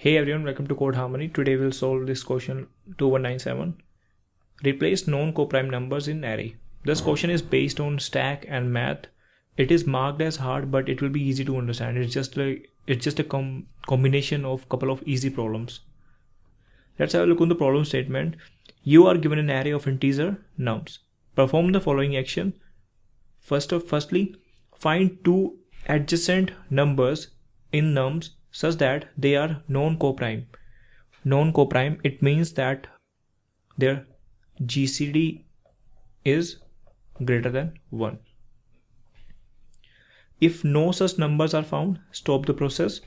Hey everyone, welcome to Code Harmony. Today we'll solve this question 2197. Replace known coprime numbers in array. This question is based on stack and math. It is marked as hard, but it will be easy to understand. It's just a combination of couple of easy problems. Let's have a look on the problem statement. You are given an array of integer nums. Perform the following action. Firstly, find two adjacent numbers in nums such that they are non-coprime. Non-coprime, it means that their GCD is greater than 1. If no such numbers are found, stop the process.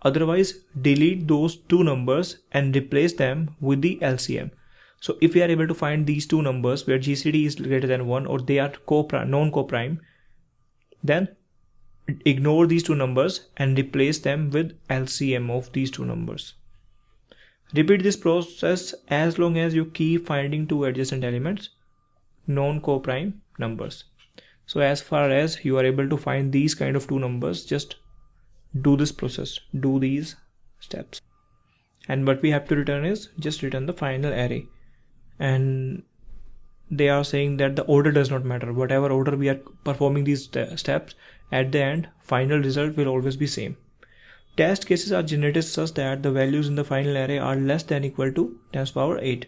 Otherwise, delete those two numbers and replace them with the LCM. So if we are able to find these two numbers where GCD is greater than 1 or they are non-coprime, then ignore these two numbers and replace them with LCM of these two numbers. Repeat this process as long as you keep finding two adjacent elements, non-coprime numbers. So as far as you are able to find these kind of two numbers, just do this process, do these steps. And what we have to return is just return the final array. And they are saying that the order does not matter. Whatever order we are performing these steps, at the end, final result will always be same. Test cases are generated such that the values in the final array are less than equal to 10 to the power 8.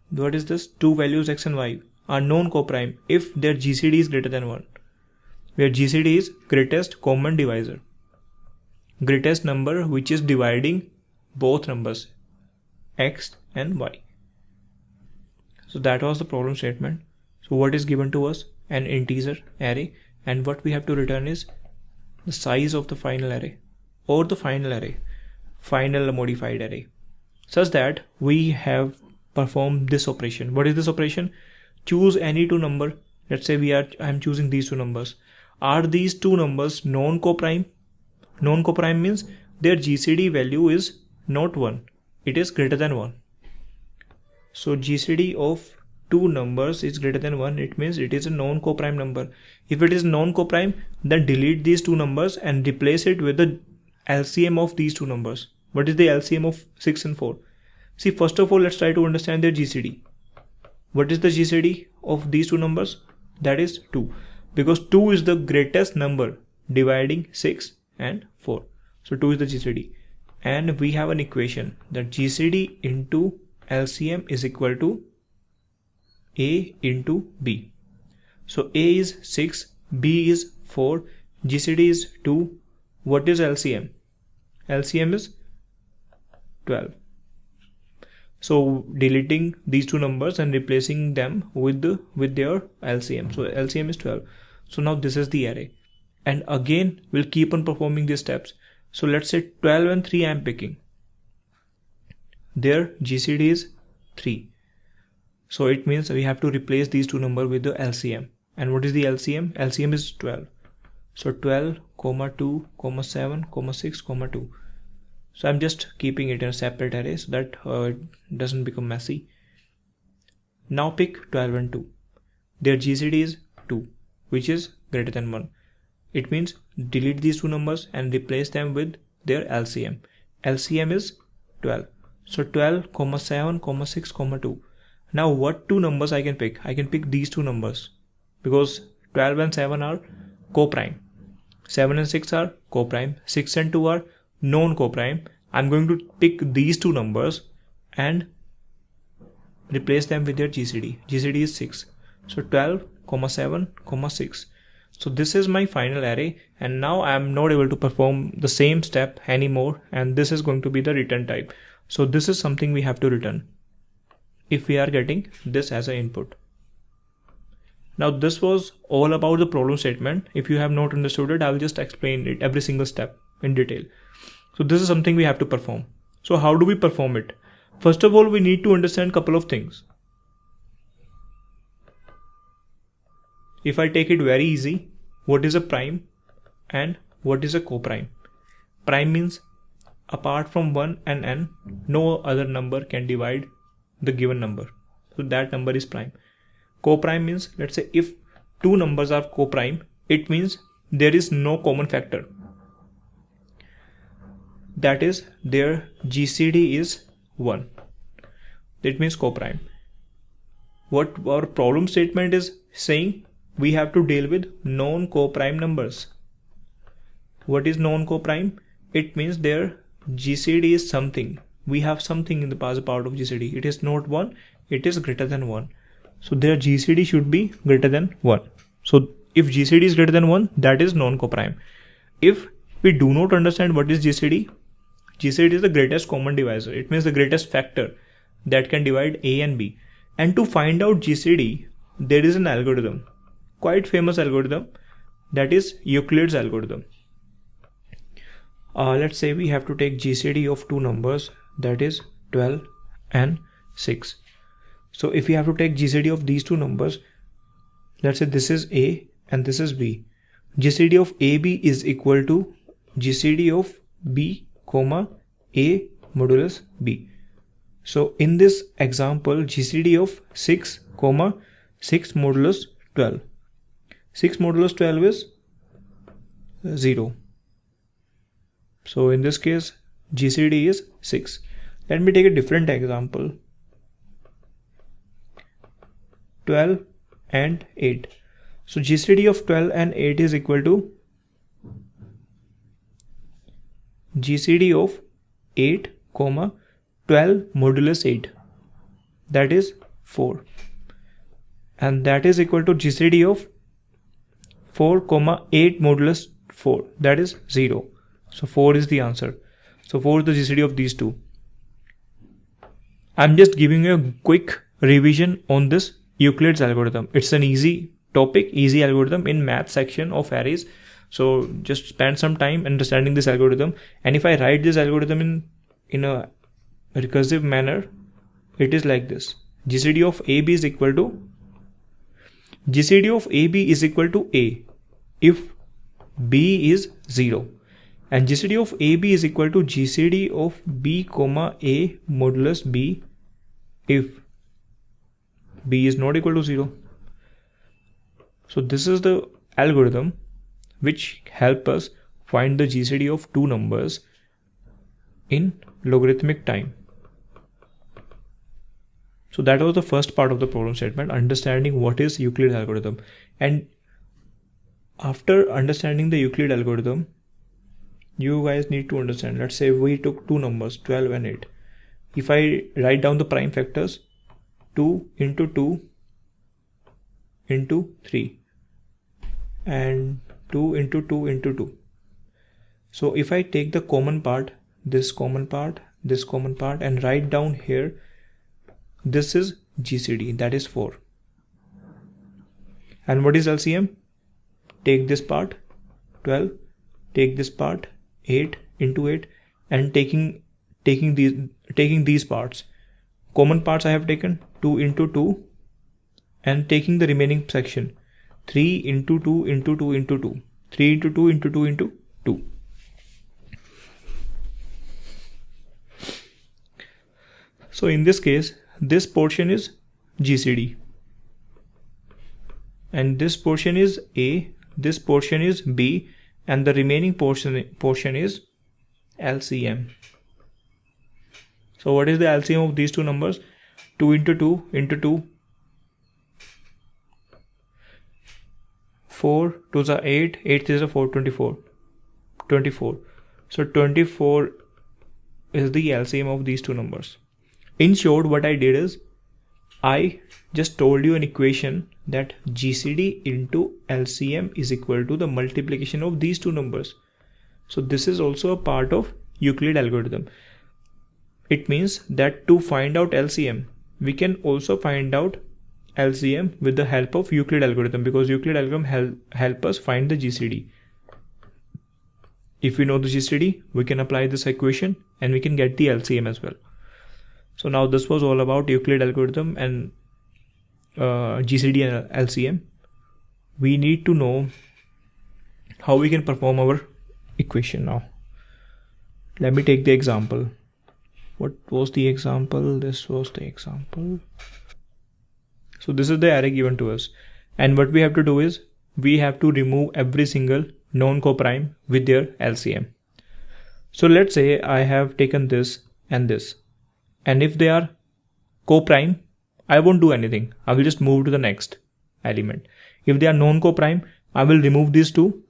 What is this? Two values x and y are non-coprime if their GCD is greater than 1, where GCD is greatest common divisor, greatest number which is dividing both numbers x and y. So that was the problem statement. So what is given to us? An integer array, and what we have to return is the size of the final array or the final array, final modified array, such that we have performed this operation. What is this operation? Choose any two number. Let's say I'm choosing these two numbers. Are these two numbers non-coprime? Non-coprime means their GCD value is not 1. It is greater than 1. So GCD of two numbers is greater than 1. It means it is a non-coprime number. If it is non-coprime, then delete these two numbers and replace it with the LCM of these two numbers. What is the LCM of 6 and 4? See, first of all, let's try to understand their GCD. What is the GCD of these two numbers? That is 2. Because 2 is the greatest number dividing 6 and 4. So 2 is the GCD. And we have an equation that GCD into LCM is equal to A into B. So A is 6, B is 4, GCD is 2. What is LCM? LCM is 12. So deleting these two numbers and replacing them with their LCM. So LCM is 12. So now this is the array. And again, we'll keep on performing these steps. So let's say 12 and 3 I'm picking. Their GCD is 3. So it means we have to replace these two numbers with the LCM. And what is the LCM? LCM is 12. So 12, 2, 7, 6, 2. So I'm just keeping it in a separate array so that it doesn't become messy. Now pick 12 and 2. Their GCD is 2, which is greater than 1. It means delete these two numbers and replace them with their LCM. LCM is 12. So 12, 7, 6, 2. Now what two numbers I can pick? I can pick these two numbers because 12 and 7 are coprime. 7 and 6 are coprime. 6 and 2 are non-coprime. I'm going to pick these two numbers and replace them with their GCD. GCD is 6. So 12, 7, 6. So this is my final array, and now I am not able to perform the same step anymore, and this is going to be the return type. So this is something we have to return if we are getting this as an input. Now this was all about the problem statement. If you have not understood it, I will just explain it every single step in detail. So this is something we have to perform. So how do we perform it? First of all, we need to understand a couple of things. If I take it very easy, what is a prime and what is a coprime? Prime means apart from 1 and n, no other number can divide the given number. So that number is prime. Coprime means, let's say if two numbers are coprime, it means there is no common factor. that is their GCD is 1. That means coprime. What our problem statement is saying, we have to deal with non-coprime numbers. What is non-coprime? It means their GCD is something. We have something in the past part of GCD. It is not 1, it is greater than 1. So their GCD should be greater than 1. So if GCD is greater than 1, that is non-coprime. If we do not understand what is GCD, GCD is the greatest common divisor. It means the greatest factor that can divide A and B. And to find out GCD, there is an algorithm, quite famous algorithm, that is Euclid's algorithm. Let's say we have to take GCD of two numbers, that is 12 and 6. So if we have to take GCD of these two numbers, let's say this is A and this is B. GCD of AB is equal to GCD of B, comma A modulus B. So in this example, GCD of 6, comma 6 modulus 12. 6 modulus 12 is 0. So in this case, GCD is 6. Let me take a different example. 12 and 8. So GCD of 12 and 8 is equal to GCD of 8, comma 12 modulus 8. That is 4. And that is equal to GCD of 4, comma 8 modulus 4. That is 0. So 4 is the answer. So 4 is the GCD of these two. I'm just giving you a quick revision on this Euclid's algorithm. It's an easy topic, easy algorithm in math section of arrays. So just spend some time understanding this algorithm. And if I write this algorithm in a recursive manner, it is like this. GCD of AB is equal to A if B is 0. And GCD of AB is equal to GCD of B, comma A modulus B if B is not equal to 0. So this is the algorithm which help us find the GCD of two numbers in logarithmic time. So that was the first part of the problem statement, understanding what is Euclid's algorithm. And after understanding the Euclid algorithm, you guys need to understand, let's say we took two numbers 12 and 8. If I write down the prime factors, 2 into 2 into 3 and 2 into 2 into 2. So if I take the common part, this common part, this common part, and write down here, this is GCD, that is 4. And what is LCM? Take this part 12, take this part 8 into 8, and taking these parts, common parts I have taken 2 into 2, and taking the remaining section 3 into 2 into 2 into 2, 3 into 2 into 2 into 2. So in this case, this portion is GCD and this portion is A, this portion is B, and the remaining portion is LCM. So what is the LCM of these two numbers? 2 into 2 into 2, 4 2s are 8, 8 is a 4, 24. So 24 is the LCM of these two numbers. In short, what I did is I just told you an equation that GCD into LCM is equal to the multiplication of these two numbers. So this is also a part of Euclid algorithm. It means that to find out LCM, we can also find out LCM with the help of Euclid algorithm, because Euclid algorithm help us find the GCD. If we know the GCD, we can apply this equation and we can get the LCM as well. So now this was all about Euclid algorithm and GCD and LCM. We need to know how we can perform our equation now. Let me take the example. What was the example? This was the example. So this is the array given to us. And what we have to do is we have to remove every single non-coprime with their LCM. So let's say I have taken this, and if they are coprime, I won't do anything. I will just move to the next element. If they are non-coprime, I will remove these two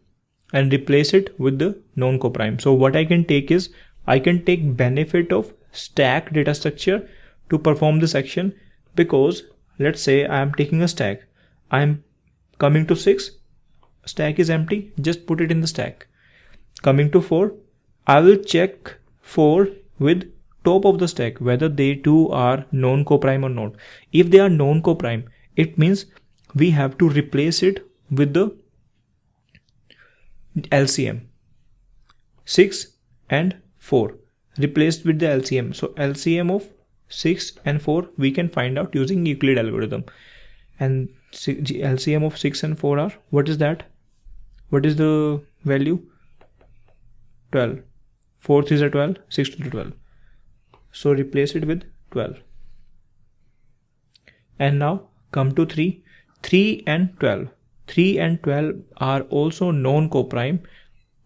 and replace it with the non-coprime. So what I can take is, I can take benefit of stack data structure to perform this action, because let's say I am taking a stack. I am coming to 6, stack is empty, just put it in the stack. Coming to 4, I will check 4 with top of the stack whether they two are non-coprime or not. If they are non-coprime, it means we have to replace it with the LCM. 6 and 4 replaced with the LCM. So LCM of 6 and 4 we can find out using Euclid algorithm. And LCM of 6 and 4 are, what is that? What is the value? 12. 4 3s are 12, 6 to 12. So replace it with 12. And now come to 3. 3 and 12. 3 and 12 are also non-coprime.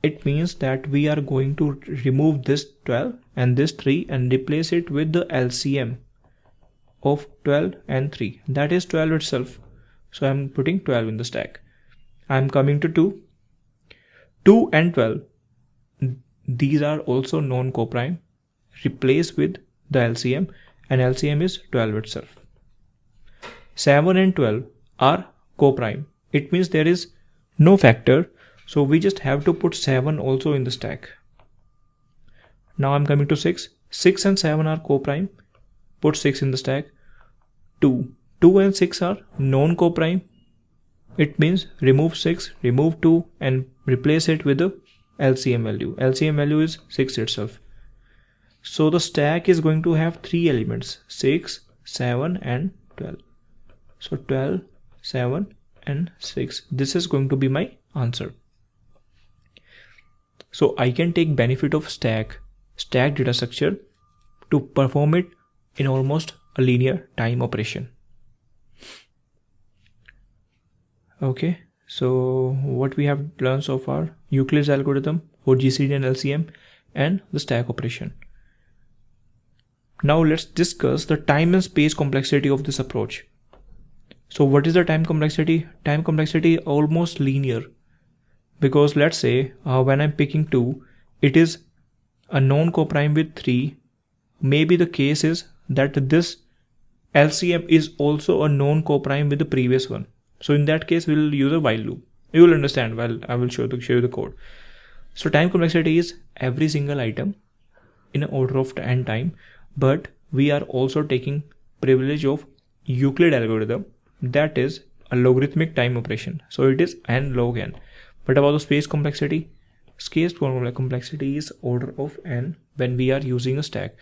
It means that we are going to remove this 12 and this 3 and replace it with the LCM of 12 and 3. That is 12 itself. So I am putting 12 in the stack. I am coming to 2. 2 and 12. These are also non-coprime. Replace with the LCM, and LCM is 12 itself. 7 and 12 are coprime. It means there is no factor, so we just have to put 7 also in the stack. Now I'm coming to 6. 6 and 7 are coprime. Put 6 in the stack. 2 and 6 are non-coprime. It means remove 6, remove 2 and replace it with the LCM value. LCM value is 6 itself. So the stack is going to have 3 elements, 6, 7 and 12. So 12, 7 and 6. This is going to be my answer. So I can take benefit of stack data structure to perform it in almost a linear time operation. Okay, so what we have learned so far: Euclid's algorithm for GCD and LCM and the stack operation. Now let's discuss the time and space complexity of this approach. So what is the time complexity? Time complexity almost linear, because let's say when I'm picking 2, it is a non-coprime with 3. Maybe the case is that this LCM is also a non-coprime with the previous one. So in that case, we'll use a while loop. You will understand while I will show you the code. So time complexity is every single item in an order of n time, but we are also taking privilege of Euclid algorithm, that is a logarithmic time operation. So it is n log n. But about the space complexity, space complexity is order of n when we are using a stack.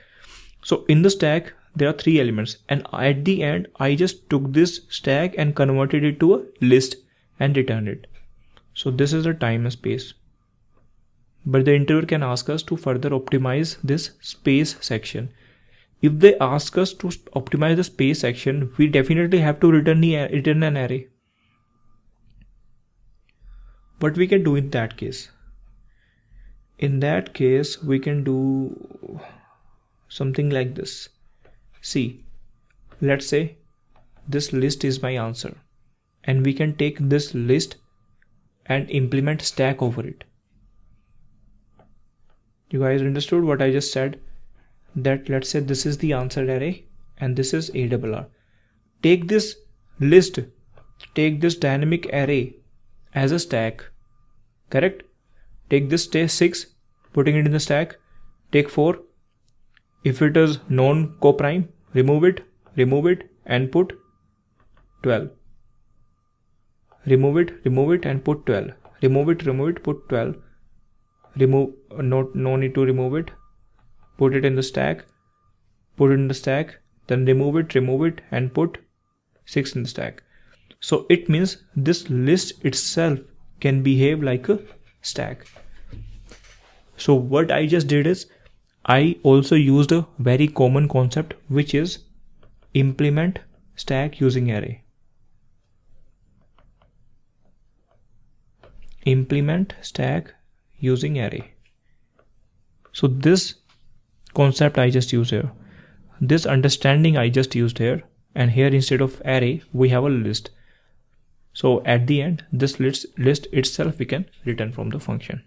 So in the stack, there are 3 elements, and at the end I just took this stack and converted it to a list and returned it. So this is the time and space. But the interviewer can ask us to further optimize this space section. If they ask us to optimize the space section, we definitely have to return an array. What we can do in that case? In that case, we can do something like this. See, let's say this list is my answer, and we can take this list and implement stack over it. You guys understood what I just said? That let's say this is the answer array and this is ARR. Take this list, take this dynamic array as a stack, correct? Take this 6, putting it in the stack. Take 4. If it is non-coprime, remove it and put 12. Remove it and put 12. Remove it, put 12. No need to remove it. Put it in the stack. Then remove it and put 6 in the stack. So it means this list itself can behave like a stack. So what I just did is, I also used a very common concept, which is implement stack using array. Implement stack using array. So this concept I just used here, this understanding I just used here, and here instead of array we have a list. So at the end, this list itself we can return from the function.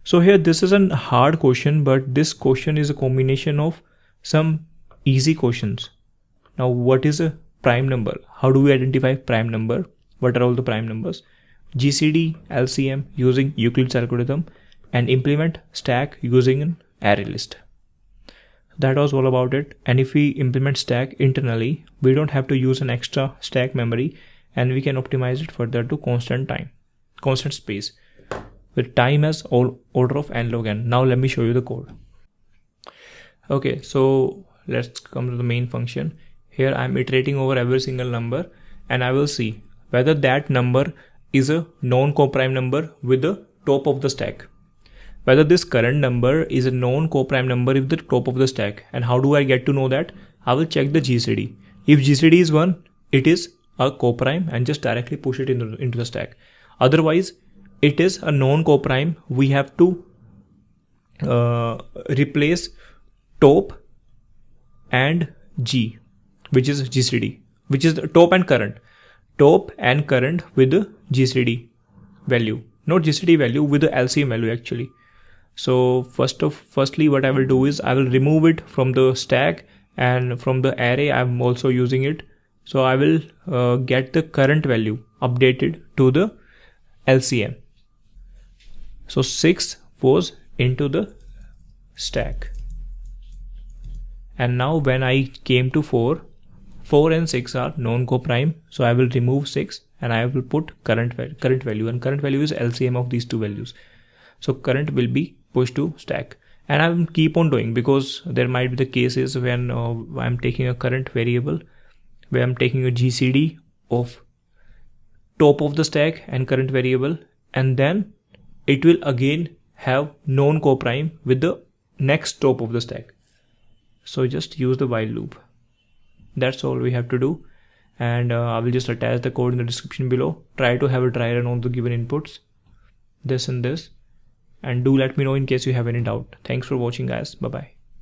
So here this is a hard question, but this question is a combination of some easy questions. Now what is a prime number? How do we identify prime number? What are all the prime numbers? GCD LCM using Euclid's algorithm, and implement stack using an array list. That was all about it. And if we implement stack internally, we don't have to use an extra stack memory, and we can optimize it further to constant space with time as order of n log n. Now let me show you the code. Okay, so let's come to the main function. Here I'm iterating over every single number, and I will see whether that number is a known coprime number with the top of the stack. Whether this current number is a known coprime number with the top of the stack. And how do I get to know that? I will check the GCD. If GCD is 1, it is a coprime, and just directly push it into the stack. Otherwise, it is a known coprime. We have to replace top and G, which is GCD, which is the top and current with the GCD value, not GCD value, with the LCM value actually. So firstly what I will do is I will remove it from the stack, and from the array I'm also using it. So I will get the current value updated to the LCM. So 6 was into the stack, and now when I came to 4 and 6 are known coprime, so I will remove 6 and I will put current value, and current value is LCM of these two values. So current will be pushed to stack, and I will keep on doing, because there might be the cases when I'm taking a current variable where I'm taking a GCD of top of the stack and current variable, and then it will again have known coprime with the next top of the stack. So just use the while loop. That's all we have to do, and I will just attach the code in the description below. Try to have a dry run on the given inputs, this and this, and do let me know in case you have any doubt. Thanks for watching guys. Bye bye.